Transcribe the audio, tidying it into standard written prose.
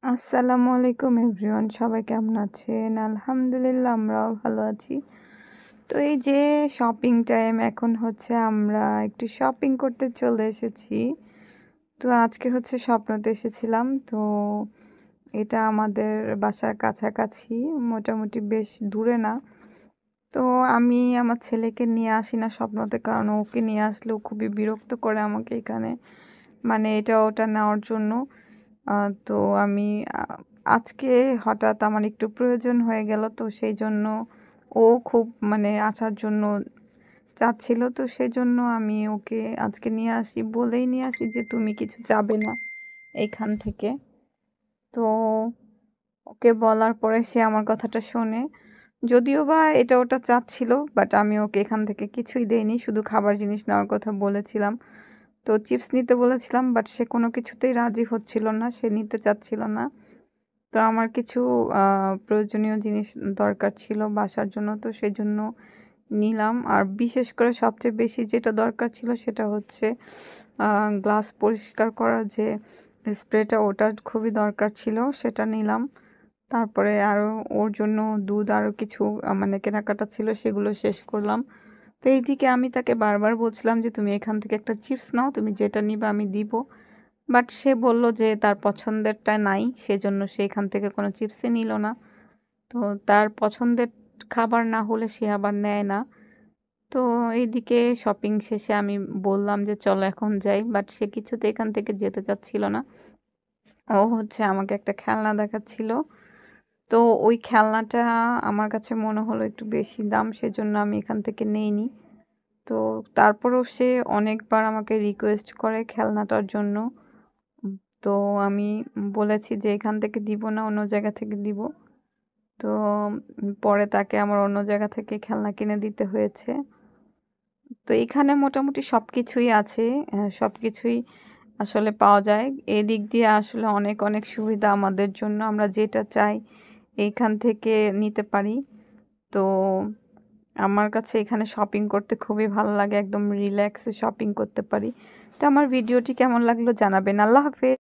আসসালামু আলাইকুম এভরিওয়ান, সবাই কেমন আছেন? আলহামদুলিল্লাহ আমরাও ভালো আছি। তো এই যে শপিং টাইম এখন হচ্ছে, আমরা একটু শপিং করতে চলে এসেছি। তো আজকে হচ্ছে স্বপ্নতে এসেছিলাম। তো এটা আমাদের বাসার কাছাকাছি, মোটামুটি বেশ দূরে না। তো আমি আমার ছেলেকে নিয়ে আসি না স্বপ্নতে, কারণ ওকে নিয়ে আসলে ও খুবই বিরক্ত করে আমাকে এখানে, মানে এটা ওটা নেওয়ার জন্য। আ তো আমি আ আজকে হঠাৎ আমার একটু প্রয়োজন হয়ে গেল, তো সেইজন্য ও খুব মানে আসার জন্য চাচ্ছিল। তো সেজন্য আমি ওকে আজকে নিয়ে আসি, বলেই নিয়ে আসি যে, "তুমি কিছু যাবে না এইখান থেকে।" তো ওকে বলার পরে সে আমার কথাটা শোনে। যদিও বা এটা ওটা চাচ্ছিল, বাট আমি ওকে এখান থেকে কিছুই দেইনি। শুধু খাবার জিনিস নেওয়ার কথা বলেছিলাম। তো চিপস নিতে বলেছিলাম, বাট সে কোনো কিছুতেই রাজি হচ্ছিল না। সে নিতে চাচ্ছিল না। তো আমার কিছু আ প্রয়োজনীয় জিনিস দরকার ছিল বাসার জন্য, তো সেজন্য নিলাম। আর বিশেষ করে সবচেয়ে বেশি যেটা দরকার ছিল সেটা হচ্ছে আ গ্লাস পরিষ্কার করার যে স্প্রেটা, ওটা খুবই দরকার ছিল, সেটা নিলাম। তারপরে আরও ওর জন্য দুধ, আরও কিছু মানে কেনাকাটা ছিল, সেগুলো শেষ করলাম। তো এইদিকে আমি তাকে বারবার বলছিলাম যে, "তুমি এখান থেকে একটা চিপস নাও, তুমি যেটা নিবা আমি দিব।" বাট সে বলল যে তার পছন্দেরটা নাই, সেজন্য সে এখান থেকে কোনো চিপসই নিল না। তো তার পছন্দের খাবার না হলে সে আবার নেয় না। তো এইদিকে শপিং শেষে আমি বললাম যে, "চলো এখন যাই।" বাট সে কিছুতেই এখান থেকে যেতে চাচ্ছিল না। ও হচ্ছে আমাকে একটা খেলনা দেখাচ্ছিল। তো ওই খেলনাটা আমার কাছে মনে হলো একটু বেশি দাম, সেজন্য আমি এখান থেকে নেইনি। তো তারপরেও সে অনেকবার আমাকে রিকোয়েস্ট করে খেলনাটার জন্য। উম তো আমি বলেছি যে, "এখান থেকে দিব না, অন্য জায়গা থেকে দিব।" তো পরে তাকে আমার অন্য জায়গা থেকে খেলনা কিনে দিতে হয়েছে। তো এখানে মোটামুটি সবকিছুই আছে। সবকিছুই আসলে পাওয়া যায়। এদিক দিয়ে আসলে অনেক, অনেক সুবিধা আমাদের জন্য। আমরা যেটা চাই এইখান থেকে নিতে পারি। তো আমার কাছে এখানে শপিং করতে খুবই ভালো লাগে। একদম রিল্যাক্সে শপিং করতে পারি। তো আমার ভিডিওটি কেমন লাগলো জানাবেন। আল্লাহ হাফেজ।